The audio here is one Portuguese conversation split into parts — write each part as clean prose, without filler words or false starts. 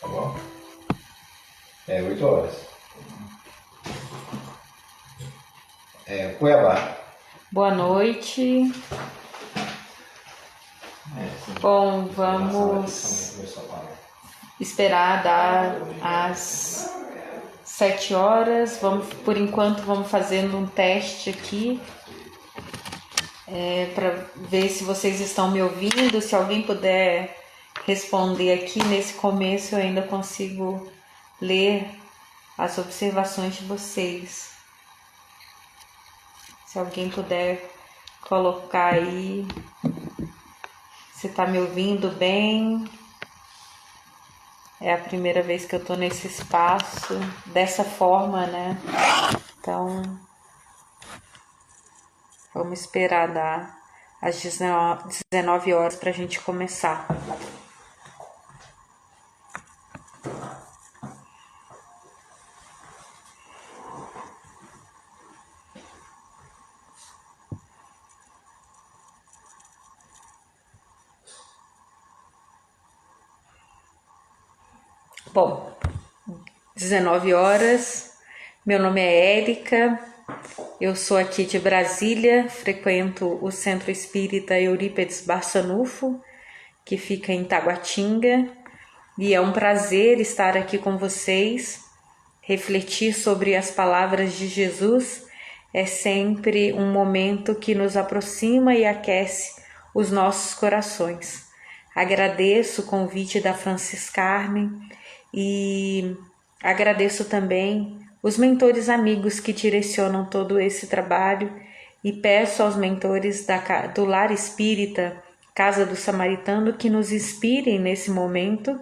Tá bom? É 8 horas. Cuiabá. Boa noite. Bom, vamos esperar dar às 7 horas. Por enquanto, vamos fazendo um teste aqui para ver se vocês estão me ouvindo. Se alguém puder responder aqui nesse começo, eu ainda consigo ler as observações de vocês. Se alguém puder colocar aí, se tá me ouvindo bem. É a primeira vez que eu tô nesse espaço, dessa forma, né? Então, vamos esperar dar às 19 horas pra gente começar. Bom, 19 horas, meu nome é Érica, eu sou aqui de Brasília, frequento o Centro Espírita Eurípedes Barçanufo, que fica em Taguatinga, e é um prazer estar aqui com vocês. Refletir sobre as palavras de Jesus é sempre um momento que nos aproxima e aquece os nossos corações. Agradeço o convite da Francis Carmen e agradeço também os mentores amigos que direcionam todo esse trabalho e peço aos mentores do Lar Espírita, Casa do Samaritano, que nos inspirem nesse momento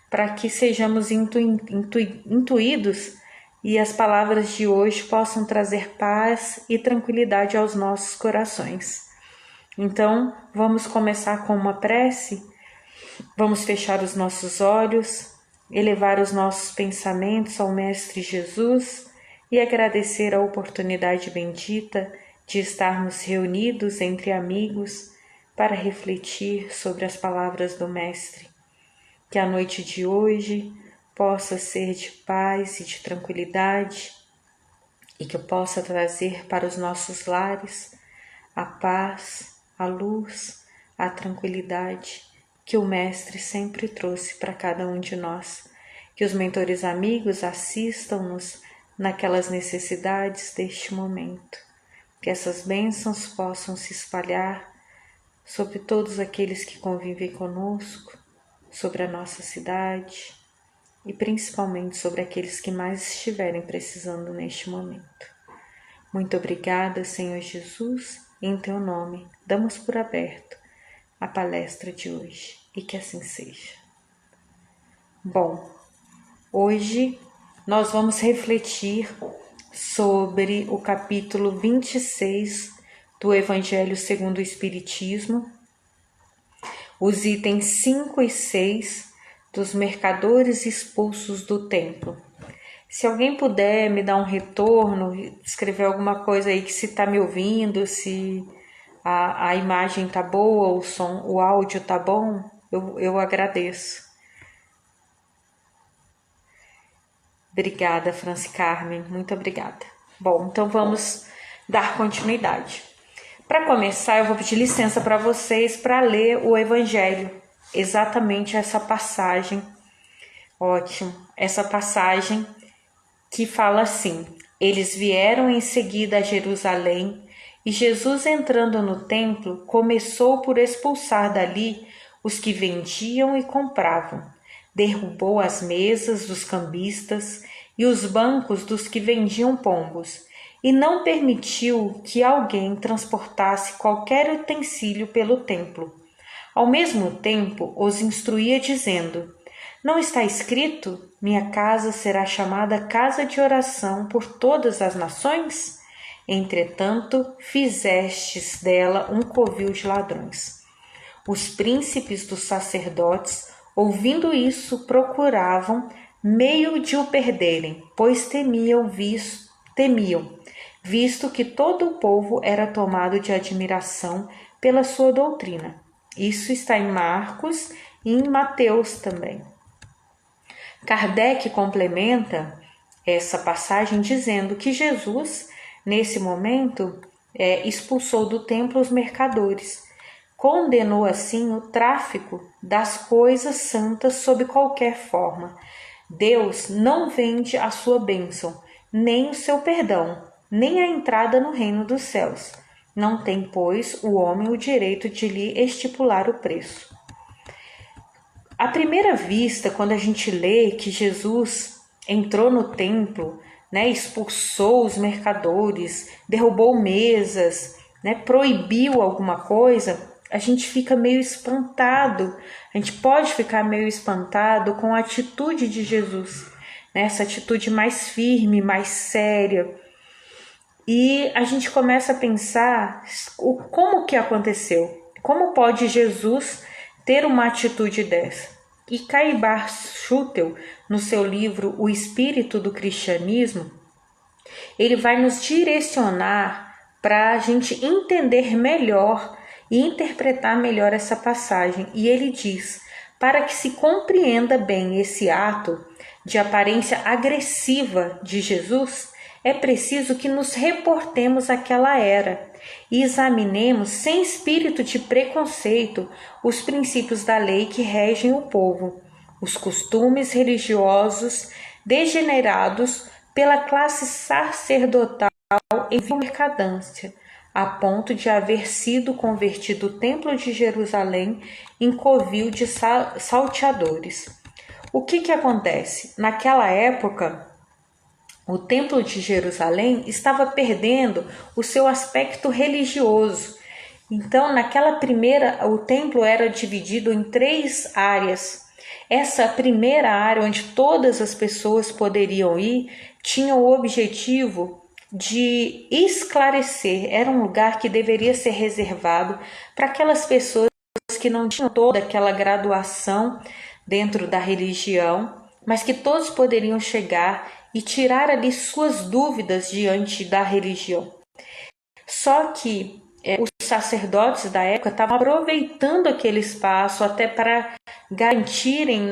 para que sejamos intuídos e as palavras de hoje possam trazer paz e tranquilidade aos nossos corações. Então, vamos começar com uma prece? Vamos fechar os nossos olhos, elevar os nossos pensamentos ao Mestre Jesus e agradecer a oportunidade bendita de estarmos reunidos entre amigos para refletir sobre as palavras do Mestre. Que a noite de hoje possa ser de paz e de tranquilidade e que eu possa trazer para os nossos lares a paz, a luz, a tranquilidade que o Mestre sempre trouxe para cada um de nós. Que os mentores amigos assistam-nos naquelas necessidades deste momento. Que essas bênçãos possam se espalhar sobre todos aqueles que convivem conosco, sobre a nossa cidade e principalmente sobre aqueles que mais estiverem precisando neste momento. Muito obrigada, Senhor Jesus, em Teu nome damos por aberto a palestra de hoje e que assim seja. Bom, hoje nós vamos refletir sobre o capítulo 26 do Evangelho segundo o Espiritismo, os itens 5 e 6 dos mercadores expulsos do templo. Se alguém puder me dar um retorno, escrever alguma coisa aí que se está me ouvindo, se a imagem tá boa, o som, o áudio tá bom, eu agradeço. Obrigada, Franci Carmen, muito obrigada. Bom, então vamos dar continuidade. Para começar, eu vou pedir licença para vocês para ler o Evangelho, exatamente essa passagem, ótimo, essa passagem que fala assim: eles vieram em seguida a Jerusalém e Jesus, entrando no templo, começou por expulsar dali os que vendiam e compravam. Derrubou as mesas dos cambistas e os bancos dos que vendiam pombos, e não permitiu que alguém transportasse qualquer utensílio pelo templo. Ao mesmo tempo, os instruía dizendo: não está escrito, minha casa será chamada casa de oração por todas as nações? Entretanto, fizestes dela um covil de ladrões. Os príncipes dos sacerdotes, ouvindo isso, procuravam meio de o perderem, pois temiam, visto que todo o povo era tomado de admiração pela sua doutrina. Isso está em Marcos e em Mateus também. Kardec complementa essa passagem dizendo que Jesus, nesse momento, expulsou do templo os mercadores, condenou assim o tráfico das coisas santas sob qualquer forma. Deus não vende a sua bênção, nem o seu perdão, nem a entrada no reino dos céus. Não tem, pois, o homem o direito de lhe estipular o preço. À primeira vista, quando a gente lê que Jesus entrou no templo, expulsou os mercadores, derrubou mesas, proibiu alguma coisa, a gente fica meio espantado. A gente pode ficar meio espantado com a atitude de Jesus, essa atitude mais firme, mais séria. E a gente começa a pensar como que aconteceu, como pode Jesus ter uma atitude dessa. E Caibar Schutel, no seu livro O Espírito do Cristianismo, ele vai nos direcionar para a gente entender melhor e interpretar melhor essa passagem. E ele diz: para que se compreenda bem esse ato de aparência agressiva de Jesus, é preciso que nos reportemos àquela era e examinemos sem espírito de preconceito os princípios da lei que regem o povo, os costumes religiosos degenerados pela classe sacerdotal em mercadância, a ponto de haver sido convertido o Templo de Jerusalém em covil de salteadores. O que acontece? Naquela época, o Templo de Jerusalém estava perdendo o seu aspecto religioso. Então, naquela primeira, o templo era dividido em 3 áreas. Essa primeira área, onde todas as pessoas poderiam ir, tinha o objetivo de esclarecer. Era um lugar que deveria ser reservado para aquelas pessoas que não tinham toda aquela graduação dentro da religião, mas que todos poderiam chegar e tirar ali suas dúvidas diante da religião. Só que os sacerdotes da época estavam aproveitando aquele espaço até para garantirem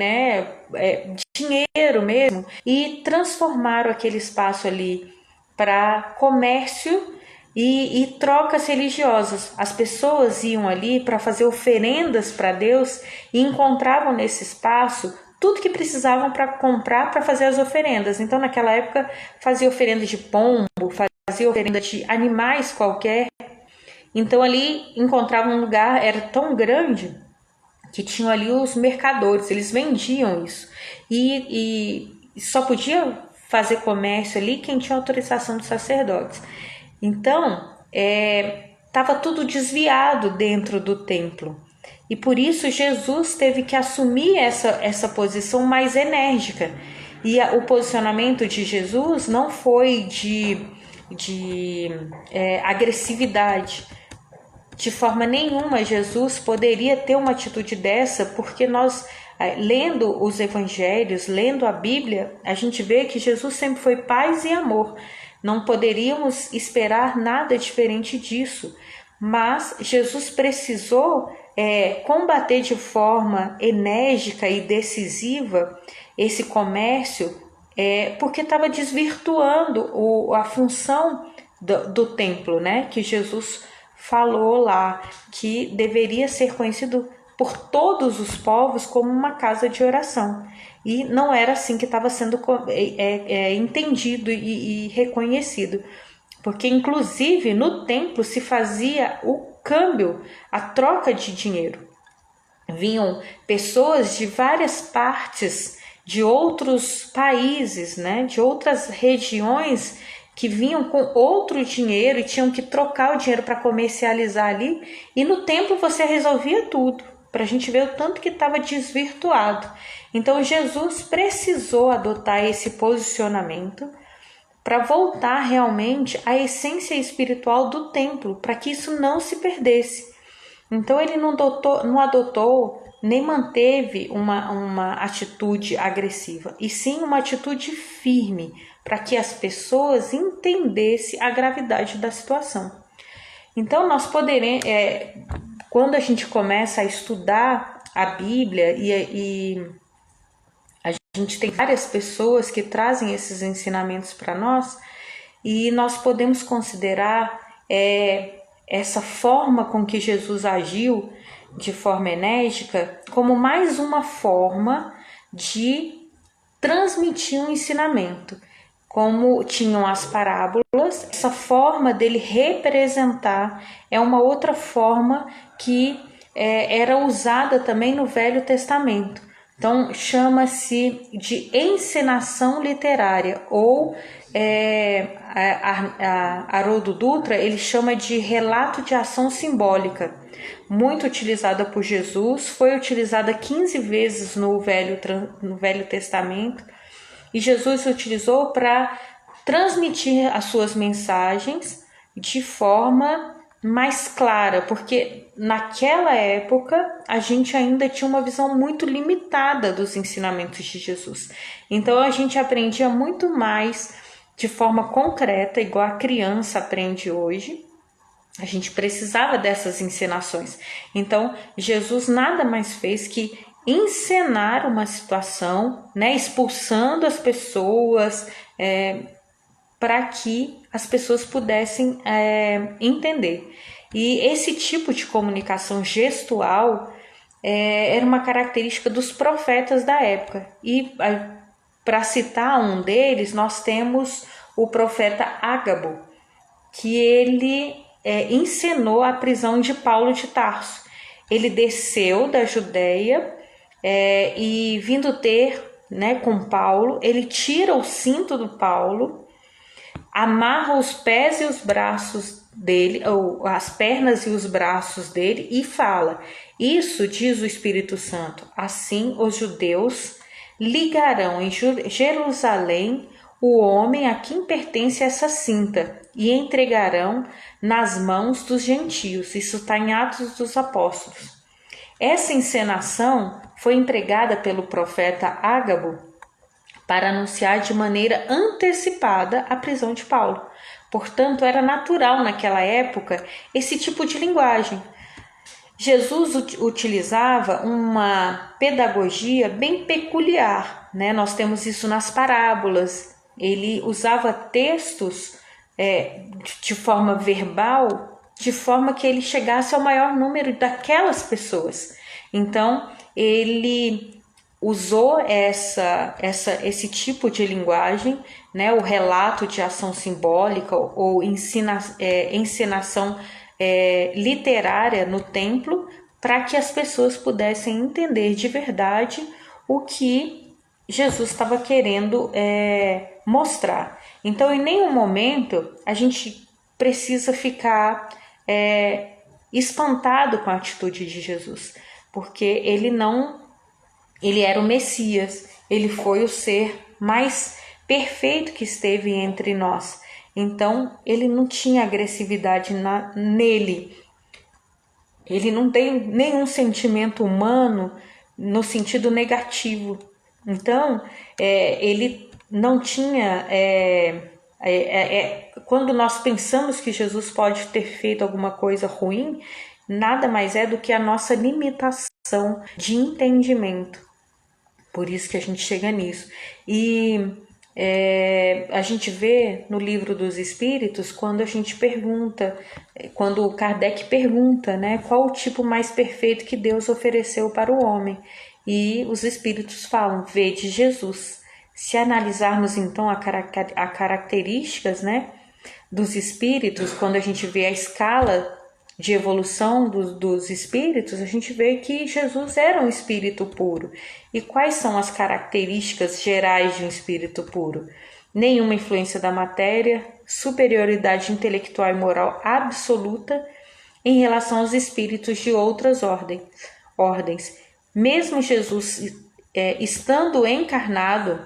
dinheiro mesmo, e transformaram aquele espaço ali para comércio e trocas religiosas. As pessoas iam ali para fazer oferendas para Deus e encontravam nesse espaço tudo que precisavam para comprar para fazer as oferendas. Então, naquela época, fazia oferenda de pombo, fazia oferenda de animais qualquer. Então, ali encontravam um lugar, era tão grande que tinham ali os mercadores, eles vendiam isso. E só podia fazer comércio ali quem tinha autorização dos sacerdotes. Então, estava tudo desviado dentro do templo. E por isso Jesus teve que assumir essa posição mais enérgica. E o posicionamento de Jesus não foi de agressividade. De forma nenhuma Jesus poderia ter uma atitude dessa, porque nós, lendo os evangelhos, lendo a Bíblia, a gente vê que Jesus sempre foi paz e amor. Não poderíamos esperar nada diferente disso. Mas Jesus precisou combater de forma enérgica e decisiva esse comércio, porque estava desvirtuando a função do templo, que Jesus falou lá, que deveria ser conhecido por todos os povos como uma casa de oração. E não era assim que estava sendo entendido e reconhecido. Porque, inclusive, no templo se fazia o câmbio, a troca de dinheiro. Vinham pessoas de várias partes, de outros países, de outras regiões, que vinham com outro dinheiro e tinham que trocar o dinheiro para comercializar ali. E no templo você resolvia tudo, para a gente ver o tanto que estava desvirtuado. Então, Jesus precisou adotar esse posicionamento para voltar realmente à essência espiritual do templo, para que isso não se perdesse. Então ele não adotou nem manteve uma atitude agressiva, e sim uma atitude firme, para que as pessoas entendessem a gravidade da situação. Então nós poderemos, quando a gente começa a estudar a Bíblia e a A gente tem várias pessoas que trazem esses ensinamentos para nós e nós podemos considerar essa forma com que Jesus agiu de forma enérgica como mais uma forma de transmitir um ensinamento. Como tinham as parábolas, essa forma dele representar é uma outra forma que era usada também no Velho Testamento. Então, chama-se de encenação literária, ou Haroldo Dutra, ele chama de relato de ação simbólica, muito utilizada por Jesus, foi utilizada 15 vezes no Velho Testamento, e Jesus utilizou para transmitir as suas mensagens de forma mais clara, porque naquela época a gente ainda tinha uma visão muito limitada dos ensinamentos de Jesus. Então a gente aprendia muito mais de forma concreta, igual a criança aprende hoje. A gente precisava dessas encenações. Então Jesus nada mais fez que encenar uma situação, né, expulsando as pessoas, para que as pessoas pudessem entender. E esse tipo de comunicação gestual era uma característica dos profetas da época. E para citar um deles, nós temos o profeta Ágabo, que ele encenou a prisão de Paulo de Tarso. Ele desceu da Judéia e vindo ter, né, com Paulo, ele tira o cinto do Paulo, amarra os pés e os braços dele, ou as pernas e os braços dele, e fala: isso diz o Espírito Santo, assim os judeus ligarão em Jerusalém o homem a quem pertence essa cinta e entregarão nas mãos dos gentios. Isso está em Atos dos Apóstolos. Essa encenação foi empregada pelo profeta Ágabo para anunciar de maneira antecipada a prisão de Paulo. Portanto, era natural naquela época esse tipo de linguagem. Jesus utilizava uma pedagogia bem peculiar, né? Nós temos isso nas parábolas. Ele usava textos de forma verbal, de forma que ele chegasse ao maior número daquelas pessoas. Então, ele usou esse tipo de linguagem, né, o relato de ação simbólica ou encenação literária no templo, para que as pessoas pudessem entender de verdade o que Jesus estava querendo mostrar. Então, em nenhum momento a gente precisa ficar espantado com a atitude de Jesus, porque ele era o Messias, ele foi o ser mais perfeito que esteve entre nós. Então, ele não tinha agressividade nele. Ele não tem nenhum sentimento humano no sentido negativo. Então, ele não tinha... quando nós pensamos que Jesus pode ter feito alguma coisa ruim, nada mais é do que a nossa limitação de entendimento. Por isso que a gente chega nisso. E a gente vê no Livro dos Espíritos, quando a gente pergunta, quando o Kardec pergunta, né, qual o tipo mais perfeito que Deus ofereceu para o homem. E os Espíritos falam: vede Jesus. Se analisarmos então as características, né, dos Espíritos, quando a gente vê a escala de evolução dos espíritos, a gente vê que Jesus era um espírito puro. E quais são as características gerais de um espírito puro? Nenhuma influência da matéria, superioridade intelectual e moral absoluta em relação aos espíritos de outras ordens. Mesmo Jesus estando encarnado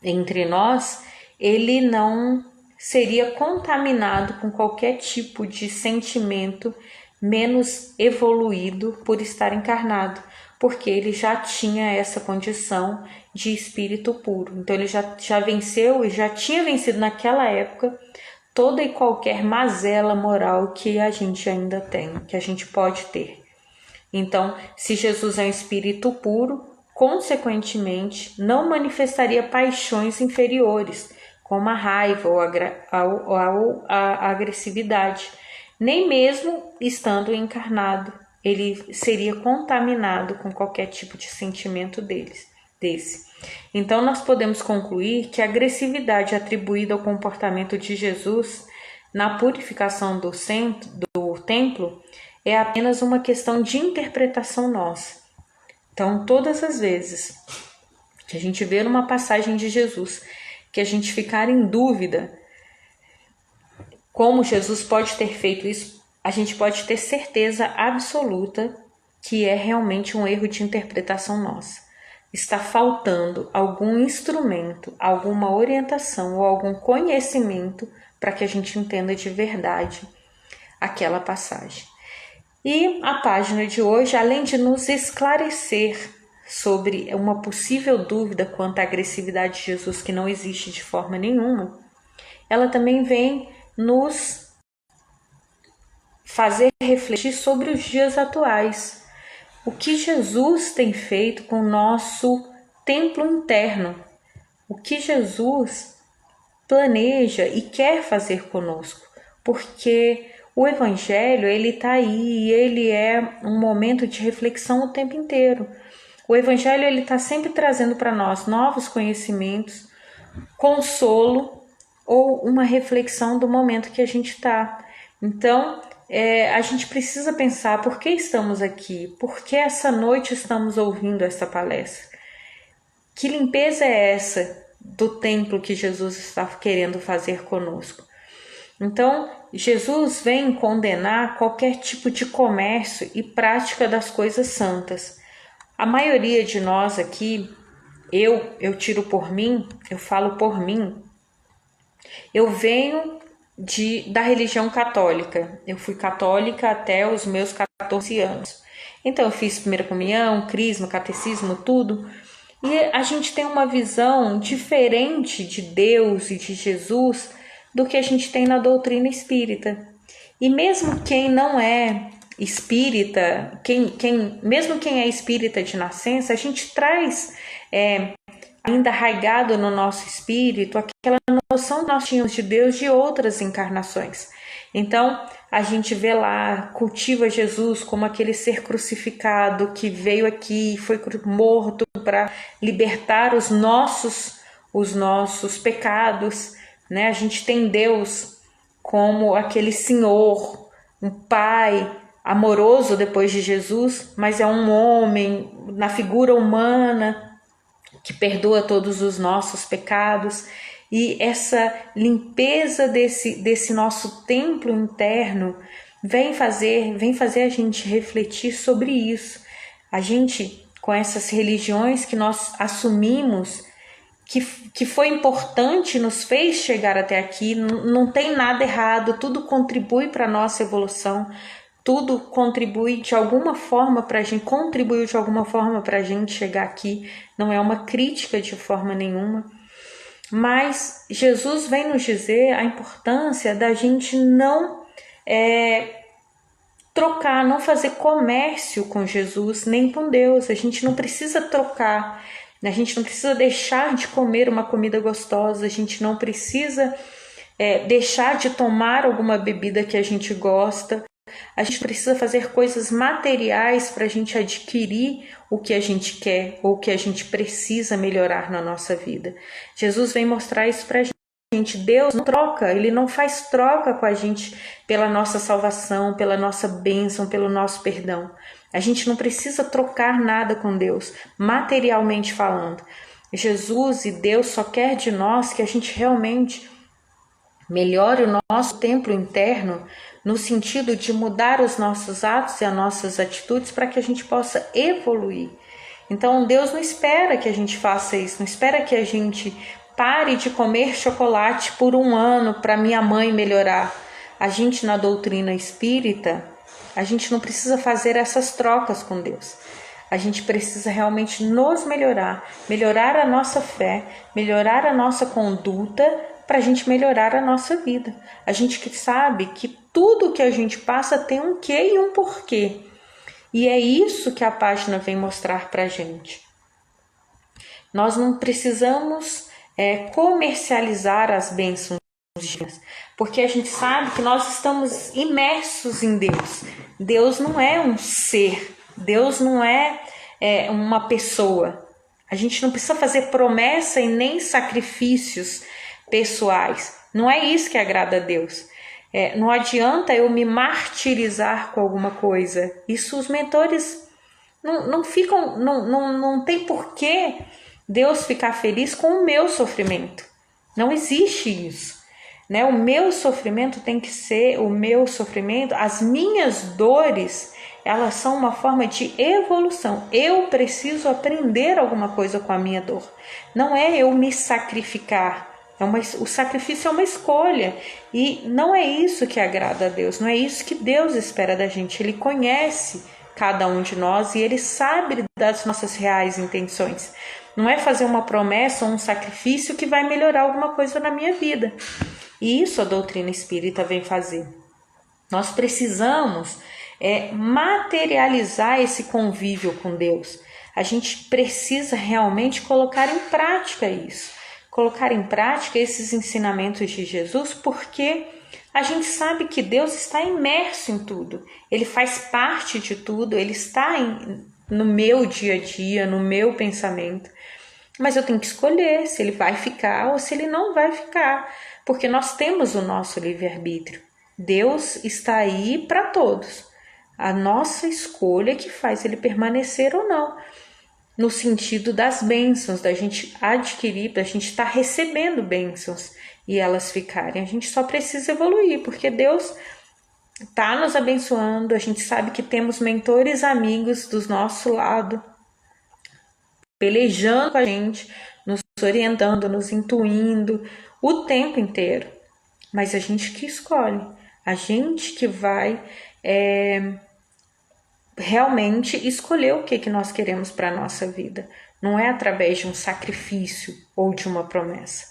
entre nós, ele não seria contaminado com qualquer tipo de sentimento menos evoluído por estar encarnado, porque ele já tinha essa condição de espírito puro. Então ele já venceu e já tinha vencido naquela época toda e qualquer mazela moral que a gente ainda tem, que a gente pode ter. Então, se Jesus é um espírito puro, consequentemente, não manifestaria paixões inferiores, como a raiva ou a agressividade. Nem mesmo estando encarnado, ele seria contaminado com qualquer tipo de sentimento desse. Então, nós podemos concluir que a agressividade atribuída ao comportamento de Jesus na purificação do templo é apenas uma questão de interpretação nossa. Então, todas as vezes que a gente vê numa passagem de Jesus, que a gente ficar em dúvida como Jesus pode ter feito isso, a gente pode ter certeza absoluta que é realmente um erro de interpretação nossa. Está faltando algum instrumento, alguma orientação ou algum conhecimento para que a gente entenda de verdade aquela passagem. E a página de hoje, além de nos esclarecer sobre uma possível dúvida quanto à agressividade de Jesus, que não existe de forma nenhuma, ela também vem nos fazer refletir sobre os dias atuais. O que Jesus tem feito com o nosso templo interno? O que Jesus planeja e quer fazer conosco? Porque o Evangelho, ele está aí e ele é um momento de reflexão o tempo inteiro. O Evangelho, ele está sempre trazendo para nós novos conhecimentos, consolo ou uma reflexão do momento que a gente está. Então, a gente precisa pensar por que estamos aqui, por que essa noite estamos ouvindo essa palestra. Que limpeza é essa do templo que Jesus está querendo fazer conosco? Então, Jesus vem condenar qualquer tipo de comércio e prática das coisas santas. A maioria de nós aqui, eu tiro por mim, eu falo por mim, eu venho da religião católica. Eu fui católica até os meus 14 anos. Então, eu fiz primeira comunhão, crisma, catecismo, tudo. E a gente tem uma visão diferente de Deus e de Jesus do que a gente tem na doutrina espírita. E mesmo quem não é espírita, mesmo quem é espírita de nascença, a gente traz ainda arraigado no nosso espírito aquela noção que nós tínhamos de Deus de outras encarnações. Então, a gente vê lá, cultiva Jesus como aquele ser crucificado que veio aqui, foi morto para libertar os nossos pecados, né? A gente tem Deus como aquele Senhor, um Pai amoroso depois de Jesus, mas é um homem na figura humana que perdoa todos os nossos pecados. E essa limpeza desse nosso templo interno vem fazer a gente refletir sobre isso. A gente, com essas religiões que nós assumimos, que foi importante, nos fez chegar até aqui, não tem nada errado, tudo contribui para a nossa evolução, tudo contribui de alguma forma para a gente, contribuiu de alguma forma para a gente chegar aqui, não é uma crítica de forma nenhuma. Mas Jesus vem nos dizer a importância da gente não trocar, não fazer comércio com Jesus nem com Deus. A gente não precisa trocar, a gente não precisa deixar de comer uma comida gostosa, a gente não precisa deixar de tomar alguma bebida que a gente gosta. A gente precisa fazer coisas materiais para a gente adquirir o que a gente quer ou o que a gente precisa melhorar na nossa vida. Jesus vem mostrar isso para a gente. Deus não troca, Ele não faz troca com a gente pela nossa salvação, pela nossa bênção, pelo nosso perdão. A gente não precisa trocar nada com Deus, materialmente falando. Jesus e Deus só quer de nós que a gente realmente melhore o nosso templo interno no sentido de mudar os nossos atos e as nossas atitudes para que a gente possa evoluir. Então Deus não espera que a gente faça isso, não espera que a gente pare de comer chocolate por um ano para minha mãe melhorar. A gente na doutrina espírita, a gente não precisa fazer essas trocas com Deus. A gente precisa realmente nos melhorar a nossa fé, melhorar a nossa conduta, para a gente melhorar a nossa vida. A gente que sabe que tudo que a gente passa tem um quê e um porquê. E é isso que a página vem mostrar para a gente. Nós não precisamos comercializar as bênçãos divinas, porque a gente sabe que nós estamos imersos em Deus. Deus não é um ser, Deus não é uma pessoa. A gente não precisa fazer promessa e nem sacrifícios pessoais. Não é isso que agrada a Deus. Não adianta eu me martirizar com alguma coisa. Isso os mentores não ficam, não tem porquê Deus ficar feliz com o meu sofrimento. Não existe isso. Né? O meu sofrimento tem que ser o meu sofrimento. As minhas dores, elas são uma forma de evolução. Eu preciso aprender alguma coisa com a minha dor. Não é eu me sacrificar. O sacrifício é uma escolha. E não é isso que agrada a Deus. Não é isso que Deus espera da gente. Ele conhece cada um de nós e Ele sabe das nossas reais intenções. Não é fazer uma promessa ou um sacrifício que vai melhorar alguma coisa na minha vida. E isso a doutrina espírita vem fazer. Nós precisamos materializar esse convívio com Deus. A gente precisa realmente colocar em prática isso. Colocar em prática esses ensinamentos de Jesus, porque a gente sabe que Deus está imerso em tudo. Ele faz parte de tudo, Ele está no meu dia a dia, no meu pensamento. Mas eu tenho que escolher se Ele vai ficar ou se Ele não vai ficar. Porque nós temos o nosso livre-arbítrio. Deus está aí para todos. A nossa escolha é que faz Ele permanecer ou não. No sentido das bênçãos, da gente adquirir, da gente estar recebendo bênçãos e elas ficarem. A gente só precisa evoluir, porque Deus está nos abençoando. A gente sabe que temos mentores amigos do nosso lado, pelejando com a gente, nos orientando, nos intuindo o tempo inteiro. Mas a gente que escolhe, a gente que vai realmente escolher o que nós queremos para a nossa vida. Não é através de um sacrifício ou de uma promessa.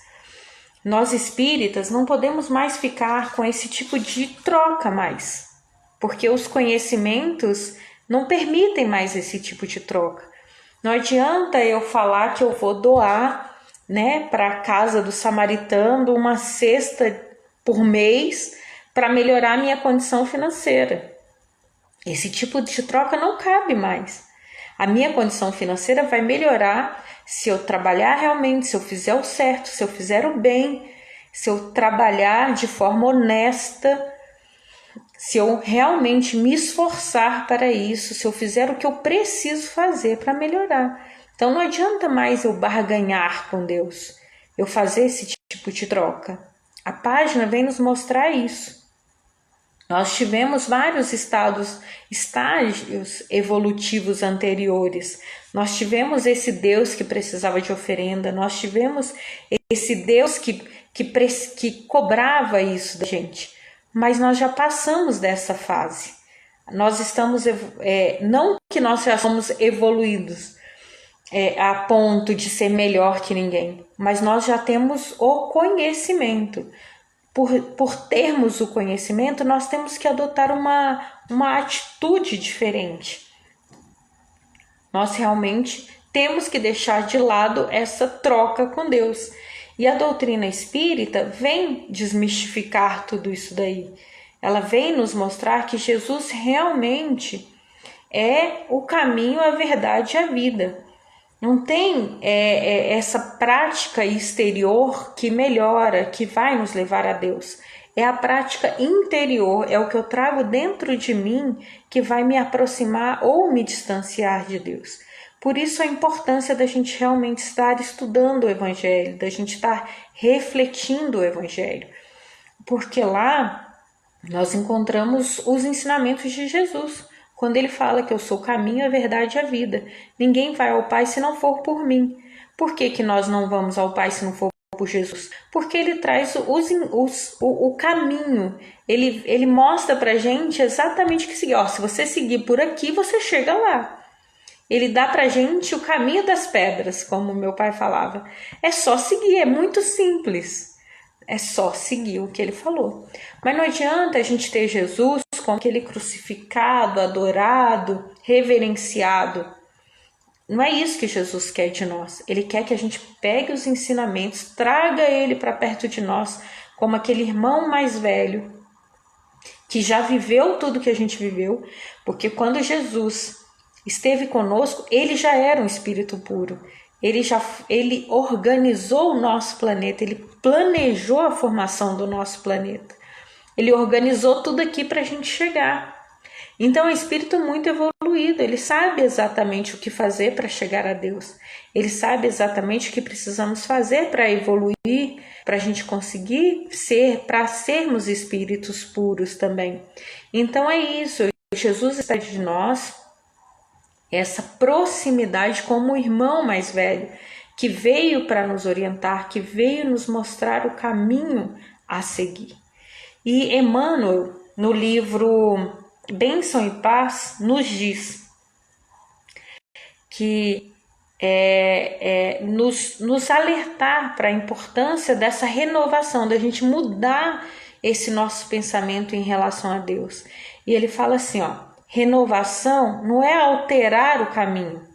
Nós espíritas não podemos mais ficar com esse tipo de troca mais, porque os conhecimentos não permitem mais esse tipo de troca. Não adianta eu falar que eu vou doar, né, para a casa do samaritano uma cesta por mês para melhorar a minha condição financeira. Esse tipo de troca não cabe mais. A minha condição financeira vai melhorar se eu trabalhar realmente, se eu fizer o certo, se eu fizer o bem, se eu trabalhar de forma honesta, se eu realmente me esforçar para isso, se eu fizer o que eu preciso fazer para melhorar. Então não adianta mais eu barganhar com Deus, eu fazer esse tipo de troca. A página vem nos mostrar isso. Nós tivemos vários estágios evolutivos anteriores. Nós tivemos esse Deus que precisava de oferenda, nós tivemos esse Deus que cobrava isso da gente. Mas nós já passamos dessa fase. Nós estamos, não que nós já somos evoluídos a ponto de ser melhor que ninguém, mas nós já temos o conhecimento. Por termos o conhecimento, nós temos que adotar uma atitude diferente. Nós realmente temos que deixar de lado essa troca com Deus. E a doutrina espírita vem desmistificar tudo isso daí. Ela vem nos mostrar que Jesus realmente é o caminho, a verdade e a vida. Não tem essa prática exterior que melhora, que vai nos levar a Deus. É a prática interior, é o que eu trago dentro de mim que vai me aproximar ou me distanciar de Deus. Por isso a importância da gente realmente estar estudando o Evangelho, da gente estar refletindo o Evangelho. Porque lá nós encontramos os ensinamentos de Jesus. Quando ele fala que eu sou o caminho, a verdade e a vida. Ninguém vai ao Pai se não for por mim. Por que nós não vamos ao Pai se não for por Jesus? Porque ele traz o caminho. Ele mostra pra gente exatamente o que seguir. Se você seguir por aqui, você chega lá. Ele dá pra gente o caminho das pedras, como meu pai falava. É só seguir, é muito simples. É só seguir o que ele falou. Mas não adianta a gente ter Jesus como aquele crucificado, adorado, reverenciado. Não é isso que Jesus quer de nós. Ele quer que a gente pegue os ensinamentos, traga ele para perto de nós, como aquele irmão mais velho, que já viveu tudo que a gente viveu, porque quando Jesus esteve conosco, ele já era um espírito puro. Ele organizou o nosso planeta, ele planejou a formação do nosso planeta. Ele organizou tudo aqui para a gente chegar. Então é um espírito muito evoluído, ele sabe exatamente o que fazer para chegar a Deus. Ele sabe exatamente o que precisamos fazer para evoluir, para a gente conseguir para sermos espíritos puros também. Então é isso, Jesus está de nós, essa proximidade como o irmão mais velho, que veio para nos orientar, que veio nos mostrar o caminho a seguir. E Emmanuel, no livro Bênção e Paz, nos diz que nos alertar para a importância dessa renovação, da gente mudar esse nosso pensamento em relação a Deus. E ele fala assim, renovação não é alterar o caminho,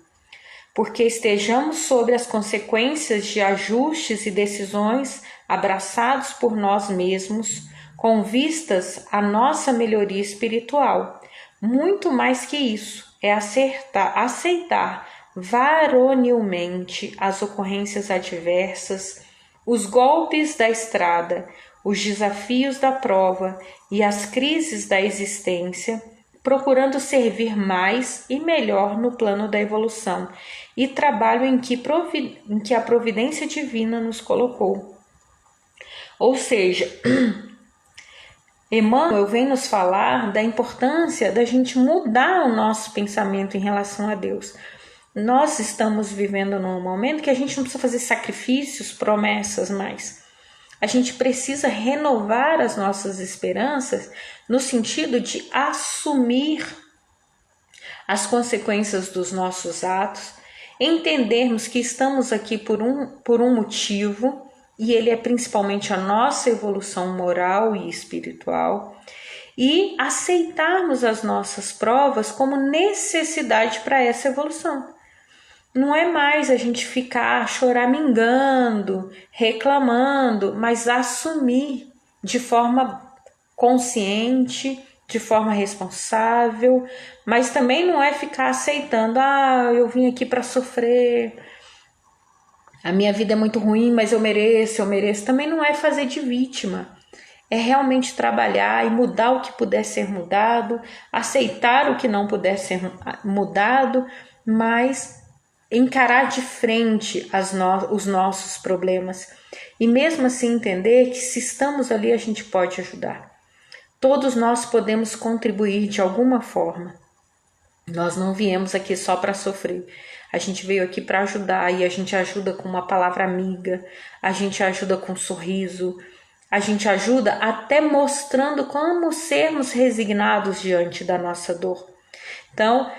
porque estejamos sobre as consequências de ajustes e decisões abraçados por nós mesmos, com vistas à nossa melhoria espiritual. Muito mais que isso, é aceitar varonilmente as ocorrências adversas, os golpes da estrada, os desafios da prova e as crises da existência, procurando servir mais e melhor no plano da evolução e trabalho em que a providência divina nos colocou. Ou seja, Emmanuel vem nos falar da importância da gente mudar o nosso pensamento em relação a Deus. Nós estamos vivendo num momento que a gente não precisa fazer sacrifícios, promessas mais. A gente precisa renovar as nossas esperanças no sentido de assumir as consequências dos nossos atos, entendermos que estamos aqui por um motivo, e ele é principalmente a nossa evolução moral e espiritual, e aceitarmos as nossas provas como necessidade para essa evolução. Não é mais a gente ficar choramingando, reclamando, mas assumir de forma consciente, de forma responsável, mas também não é ficar aceitando, eu vim aqui para sofrer, a minha vida é muito ruim, mas eu mereço. Também não é fazer de vítima, é realmente trabalhar e mudar o que puder ser mudado, aceitar o que não puder ser mudado, mas encarar de frente os nossos problemas e mesmo assim entender que se estamos ali a gente pode ajudar. Todos nós podemos contribuir de alguma forma. Nós não viemos aqui só para sofrer. A gente veio aqui para ajudar e a gente ajuda com uma palavra amiga, a gente ajuda com um sorriso, a gente ajuda até mostrando como sermos resignados diante da nossa dor. Então,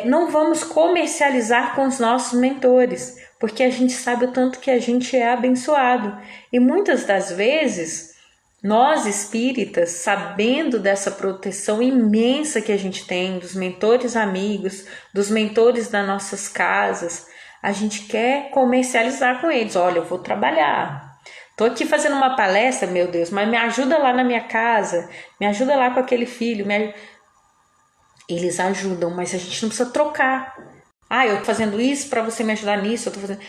não vamos comercializar com os nossos mentores, porque a gente sabe o tanto que a gente é abençoado. E muitas das vezes, nós espíritas, sabendo dessa proteção imensa que a gente tem, dos mentores amigos, dos mentores das nossas casas, a gente quer comercializar com eles. Olha, eu vou trabalhar. Estou aqui fazendo uma palestra, meu Deus, mas me ajuda lá na minha casa, me ajuda lá com aquele filho, Eles ajudam, mas a gente não precisa trocar. Eu tô fazendo isso para você me ajudar nisso, eu tô fazendo...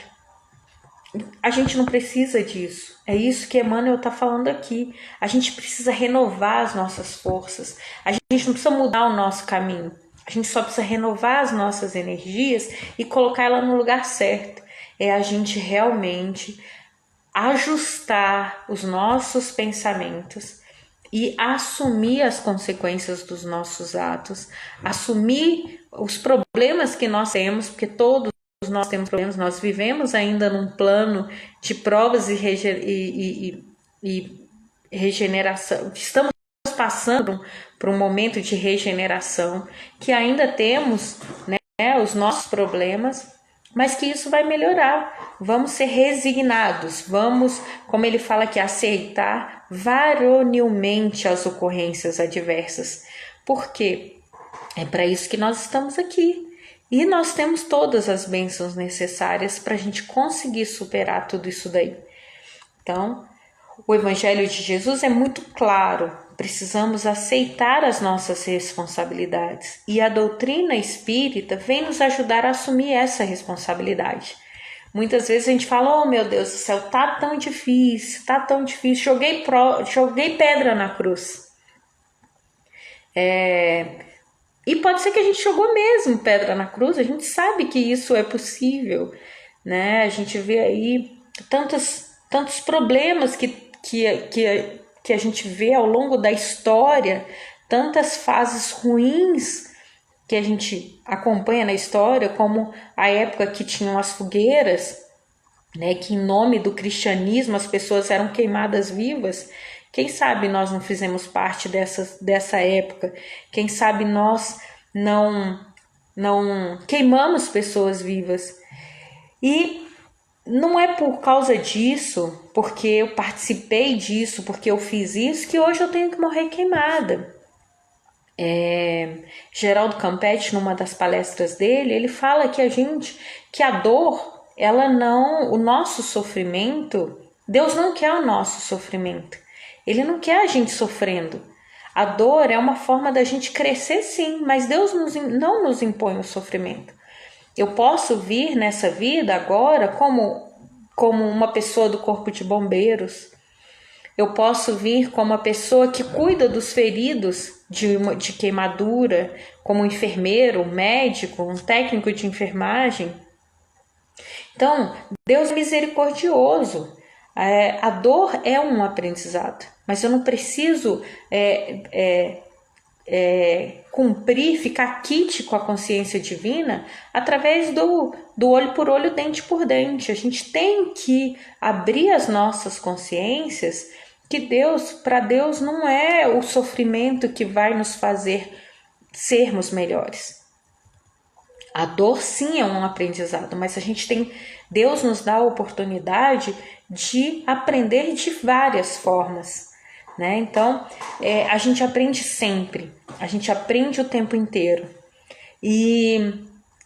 A gente não precisa disso. É isso que Emmanuel está falando aqui. A gente precisa renovar as nossas forças. A gente não precisa mudar o nosso caminho. A gente só precisa renovar as nossas energias e colocar ela no lugar certo. É a gente realmente ajustar os nossos pensamentos e assumir as consequências dos nossos atos, assumir os problemas que nós temos, porque todos nós temos problemas, nós vivemos ainda num plano de provas e regeneração, estamos passando por um momento de regeneração, que ainda temos, os nossos problemas, mas que isso vai melhorar. Vamos ser resignados, vamos, como ele fala aqui, aceitar varonilmente as ocorrências adversas. Por quê? É para isso que nós estamos aqui. E nós temos todas as bênçãos necessárias para a gente conseguir superar tudo isso daí. Então, o Evangelho de Jesus é muito claro. Precisamos aceitar as nossas responsabilidades. E a doutrina espírita vem nos ajudar a assumir essa responsabilidade. Muitas vezes a gente fala, oh meu Deus do céu, tá tão difícil, joguei pedra na cruz. E pode ser que a gente jogou mesmo pedra na cruz, a gente sabe que isso é possível, né? A gente vê aí tantos problemas que a gente vê ao longo da história, tantas fases ruins que a gente acompanha na história, como a época que tinham as fogueiras, né, que em nome do cristianismo as pessoas eram queimadas vivas. Quem sabe nós não fizemos parte dessa época? Quem sabe nós não queimamos pessoas vivas? E não é por causa disso, porque eu participei disso, porque eu fiz isso, que hoje eu tenho que morrer queimada. Geraldo Campetti, numa das palestras dele, ele fala que a dor, o nosso sofrimento, Deus não quer o nosso sofrimento. Ele não quer a gente sofrendo. A dor é uma forma da gente crescer, sim, mas Deus não nos impõe o sofrimento. Eu posso vir nessa vida agora como uma pessoa do corpo de bombeiros. Eu posso vir como uma pessoa que cuida dos feridos de queimadura, como um enfermeiro, um médico, um técnico de enfermagem. Então, Deus é misericordioso. A dor é um aprendizado, mas eu não preciso cumprir, ficar quite com a consciência divina através do olho por olho, dente por dente. A gente tem que abrir as nossas consciências que para Deus não é o sofrimento que vai nos fazer sermos melhores. A dor sim é um aprendizado, mas Deus nos dá a oportunidade de aprender de várias formas, né? Então, a gente aprende sempre, a gente aprende o tempo inteiro. E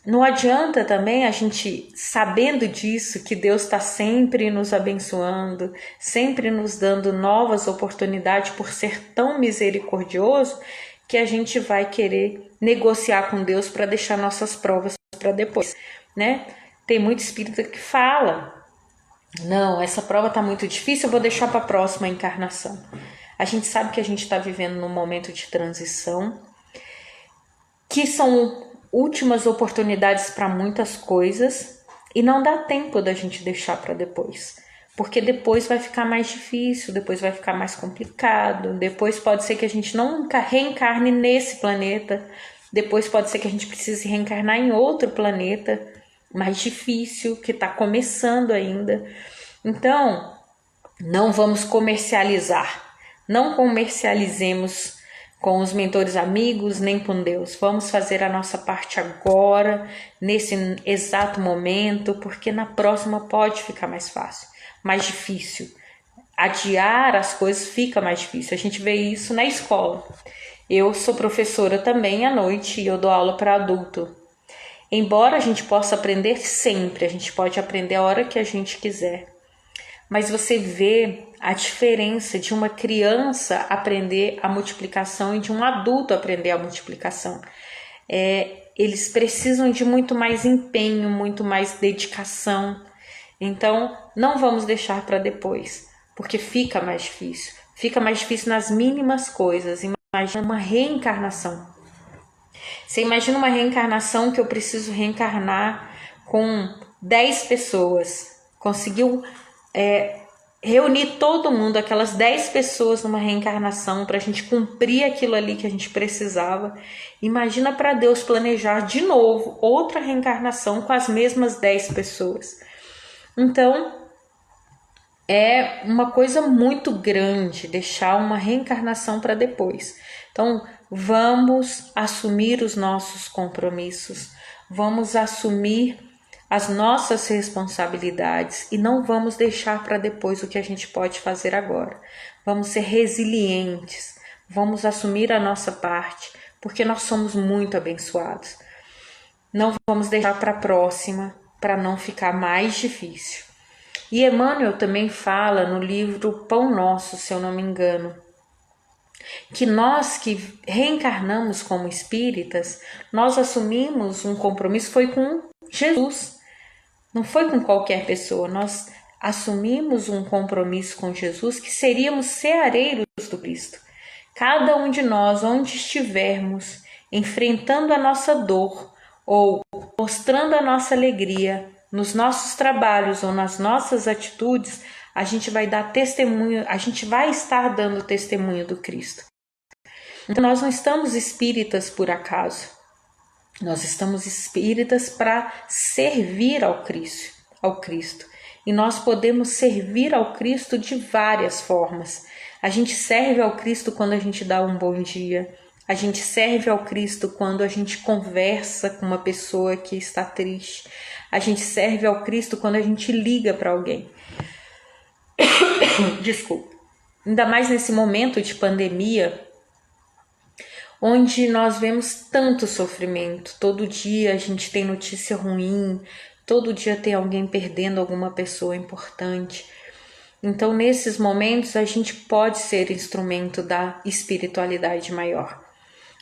não adianta também a gente, sabendo disso, que Deus está sempre nos abençoando, sempre nos dando novas oportunidades por ser tão misericordioso, que a gente vai querer negociar com Deus para deixar nossas provas para depois, né? Tem muito espírita que fala, não, essa prova está muito difícil, eu vou deixar para a próxima encarnação. A gente sabe que a gente está vivendo num momento de transição, que são últimas oportunidades para muitas coisas e não dá tempo da gente deixar para depois. Porque depois vai ficar mais difícil, depois vai ficar mais complicado, depois pode ser que a gente não reencarne nesse planeta, depois pode ser que a gente precise reencarnar em outro planeta mais difícil, que está começando ainda. Então, não vamos comercializar, não comercializemos com os mentores amigos, nem com Deus. Vamos fazer a nossa parte agora, nesse exato momento, porque na próxima pode ficar mais fácil, mais difícil. Adiar as coisas fica mais difícil. A gente vê isso na escola. Eu sou professora também à noite e eu dou aula para adulto. Embora a gente possa aprender sempre, a gente pode aprender a hora que a gente quiser. Mas você vê a diferença de uma criança aprender a multiplicação e de um adulto aprender a multiplicação. Eles precisam de muito mais empenho, muito mais dedicação. Então, não vamos deixar para depois, porque fica mais difícil. Fica mais difícil nas mínimas coisas. Imagina uma reencarnação. Você imagina uma reencarnação que eu preciso reencarnar com 10 pessoas. Conseguiu reunir todo mundo, aquelas 10 pessoas numa reencarnação para a gente cumprir aquilo ali que a gente precisava. Imagina para Deus planejar de novo outra reencarnação com as mesmas 10 pessoas. Então, é uma coisa muito grande deixar uma reencarnação para depois. Então, vamos assumir os nossos compromissos, vamos assumir as nossas responsabilidades e não vamos deixar para depois o que a gente pode fazer agora. Vamos ser resilientes, vamos assumir a nossa parte, porque nós somos muito abençoados. não vamos deixar para a próxima, para não ficar mais difícil. E Emmanuel também fala no livro Pão Nosso, se eu não me engano, que nós que reencarnamos como espíritas, nós assumimos um compromisso, foi com Jesus, não foi com qualquer pessoa, nós assumimos um compromisso com Jesus que seríamos ceareiros do Cristo. Cada um de nós, onde estivermos, enfrentando a nossa dor ou mostrando a nossa alegria, nos nossos trabalhos ou nas nossas atitudes, a gente vai dar testemunho, a gente vai estar dando testemunho do Cristo. Então nós não estamos espíritas por acaso. Nós estamos espíritas para servir ao Cristo. E nós podemos servir ao Cristo de várias formas. A gente serve ao Cristo quando a gente dá um bom dia. A gente serve ao Cristo quando a gente conversa com uma pessoa que está triste. A gente serve ao Cristo quando a gente liga para alguém. Desculpa. Ainda mais nesse momento de pandemia, onde nós vemos tanto sofrimento. Todo dia a gente tem notícia ruim, todo dia tem alguém perdendo alguma pessoa importante. Então, nesses momentos, a gente pode ser instrumento da espiritualidade maior.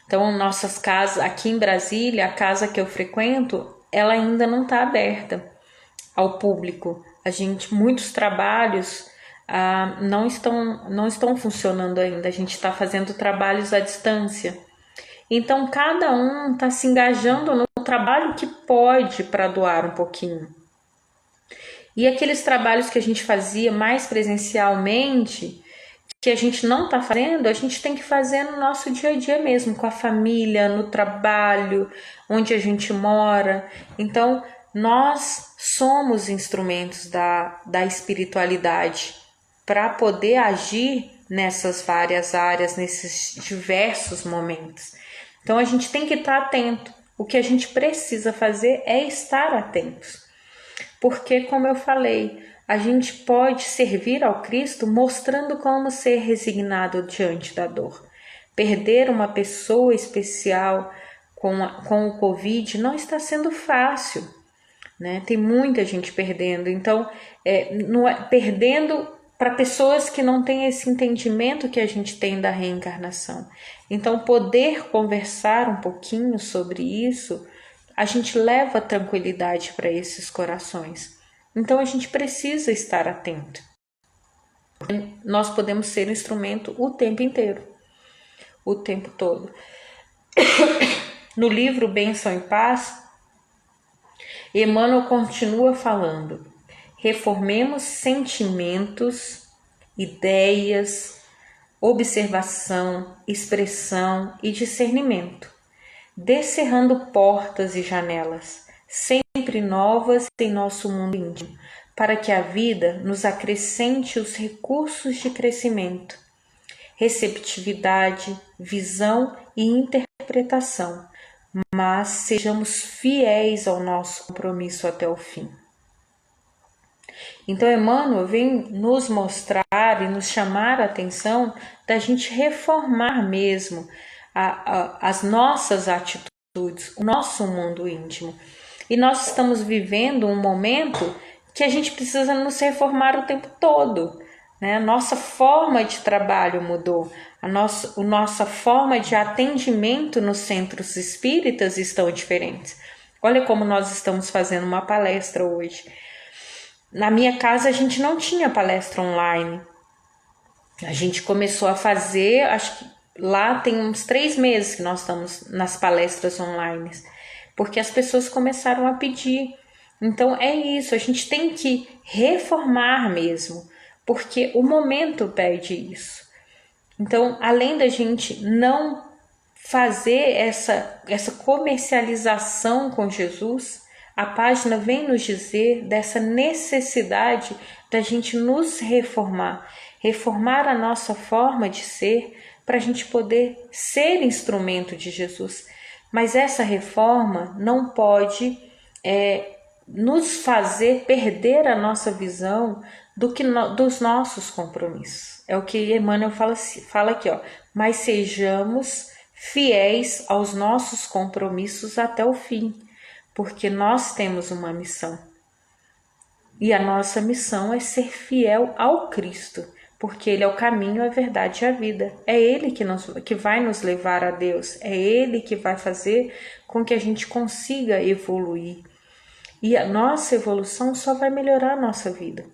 Então, nossas casas, aqui em Brasília, a casa que eu frequento, ela ainda não está aberta ao público. Muitos trabalhos não estão funcionando ainda. A gente está fazendo trabalhos à distância. Então, cada um está se engajando no trabalho que pode para doar um pouquinho. E aqueles trabalhos que a gente fazia mais presencialmente, que a gente não está fazendo, a gente tem que fazer no nosso dia a dia mesmo, com a família, no trabalho, onde a gente mora. Então, nós somos instrumentos da espiritualidade para poder agir nessas várias áreas, nesses diversos momentos. Então, a gente tem que estar atento. O que a gente precisa fazer é estar atentos. Porque, como eu falei, a gente pode servir ao Cristo mostrando como ser resignado diante da dor. Perder uma pessoa especial com o Covid não está sendo fácil, né? Tem muita gente perdendo. Então, perdendo para pessoas que não têm esse entendimento que a gente tem da reencarnação. Então, poder conversar um pouquinho sobre isso, a gente leva tranquilidade para esses corações. Então, a gente precisa estar atento. Nós podemos ser instrumento o tempo inteiro, o tempo todo. No livro Bênção e Paz, Emmanuel continua falando: reformemos sentimentos, ideias, observação, expressão e discernimento, descerrando portas e janelas, sempre novas em nosso mundo íntimo, para que a vida nos acrescente os recursos de crescimento, receptividade, visão e interpretação, mas sejamos fiéis ao nosso compromisso até o fim. Então, Emmanuel vem nos mostrar e nos chamar a atenção da gente reformar mesmo as nossas atitudes, o nosso mundo íntimo. E nós estamos vivendo um momento que a gente precisa nos reformar o tempo todo, né? A nossa forma de trabalho mudou, a nossa forma de atendimento nos centros espíritas estão diferentes. Olha como nós estamos fazendo uma palestra hoje. Na minha casa a gente não tinha palestra online. A gente começou a fazer, acho que lá tem uns 3 meses que nós estamos nas palestras online, porque as pessoas começaram a pedir. Então é isso, a gente tem que reformar mesmo, porque o momento pede isso. Então, além da gente não fazer essa comercialização com Jesus, a página vem nos dizer dessa necessidade da gente nos reformar a nossa forma de ser, para a gente poder ser instrumento de Jesus. Mas essa reforma não pode nos fazer perder a nossa visão dos nossos compromissos. É o que Emmanuel fala aqui, ó. Mas sejamos fiéis aos nossos compromissos até o fim, porque nós temos uma missão. E a nossa missão é ser fiel ao Cristo, porque Ele é o caminho, a verdade e a vida. É Ele que vai nos levar a Deus, é Ele que vai fazer com que a gente consiga evoluir. E a nossa evolução só vai melhorar a nossa vida.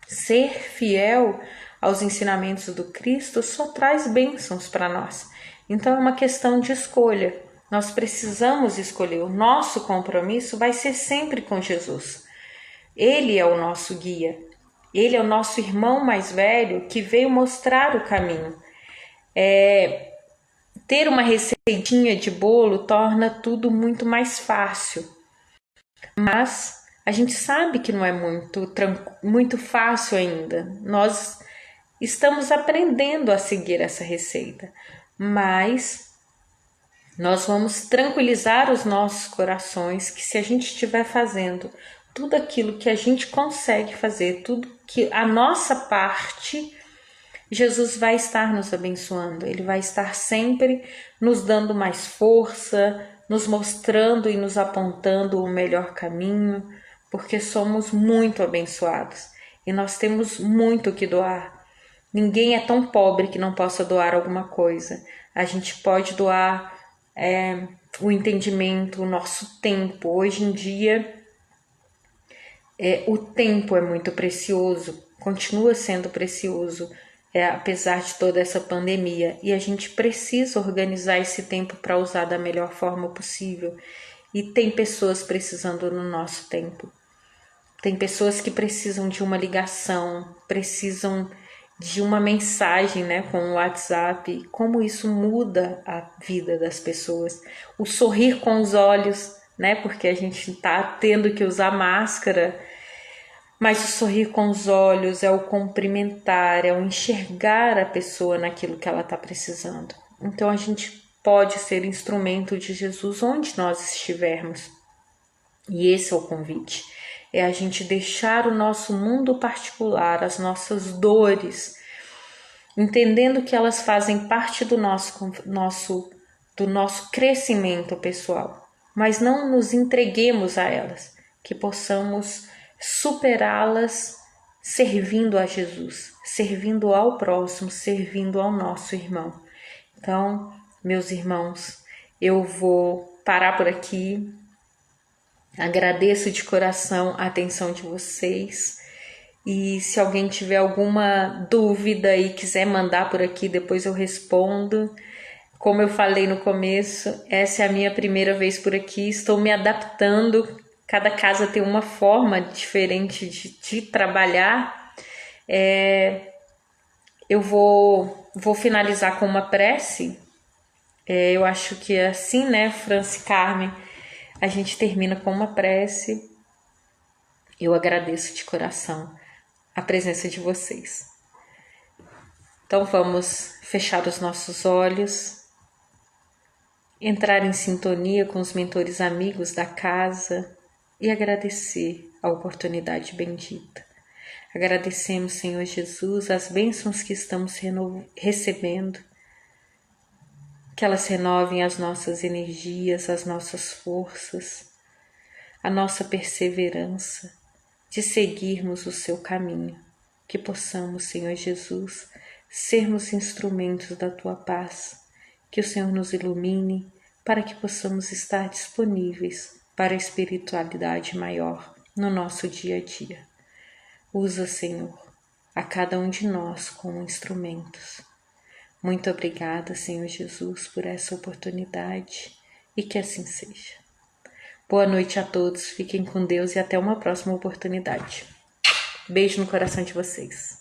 Ser fiel aos ensinamentos do Cristo só traz bênçãos para nós. Então é uma questão de escolha. Nós precisamos escolher. O nosso compromisso vai ser sempre com Jesus. Ele é o nosso guia. Ele é o nosso irmão mais velho que veio mostrar o caminho. Ter uma receitinha de bolo torna tudo muito mais fácil. Mas a gente sabe que não é muito fácil ainda. Nós estamos aprendendo a seguir essa receita. Mas nós vamos tranquilizar os nossos corações que se a gente estiver fazendo tudo aquilo que a gente consegue fazer, tudo que a nossa parte, Jesus vai estar nos abençoando. Ele vai estar sempre nos dando mais força, nos mostrando e nos apontando o melhor caminho, porque somos muito abençoados e nós temos muito que doar. Ninguém é tão pobre que não possa doar alguma coisa. A gente pode doar o entendimento, o nosso tempo. Hoje em dia, o tempo é muito precioso, continua sendo precioso, apesar de toda essa pandemia. E a gente precisa organizar esse tempo para usar da melhor forma possível. E tem pessoas precisando do nosso tempo. Tem pessoas que precisam de uma ligação, precisam de uma mensagem, né, com o WhatsApp. Como isso muda a vida das pessoas. O sorrir com os olhos, né, porque a gente está tendo que usar máscara. Mas o sorrir com os olhos é o cumprimentar, é o enxergar a pessoa naquilo que ela está precisando. Então a gente pode ser instrumento de Jesus onde nós estivermos. E esse é o convite. É a gente deixar o nosso mundo particular, as nossas dores, entendendo que elas fazem parte do nosso crescimento pessoal. Mas não nos entreguemos a elas, que possamos superá-las servindo a Jesus, servindo ao próximo, servindo ao nosso irmão. Então, meus irmãos, eu vou parar por aqui. Agradeço de coração a atenção de vocês. E se alguém tiver alguma dúvida e quiser mandar por aqui, depois eu respondo. Como eu falei no começo, essa é a minha primeira vez por aqui, estou me adaptando. Cada casa tem uma forma diferente de trabalhar. Eu vou finalizar com uma prece. Eu acho que é assim, né, Franci Carmen? A gente termina com uma prece. Eu agradeço de coração a presença de vocês. Então vamos fechar os nossos olhos, entrar em sintonia com os mentores amigos da casa e agradecer a oportunidade bendita. Agradecemos, Senhor Jesus, as bênçãos que estamos recebendo, que elas renovem as nossas energias, as nossas forças, a nossa perseverança de seguirmos o seu caminho, que possamos, Senhor Jesus, sermos instrumentos da tua paz, que o Senhor nos ilumine para que possamos estar disponíveis para a espiritualidade maior no nosso dia a dia. Usa, Senhor, a cada um de nós como instrumentos. Muito obrigada, Senhor Jesus, por essa oportunidade e que assim seja. Boa noite a todos, fiquem com Deus e até uma próxima oportunidade. Beijo no coração de vocês.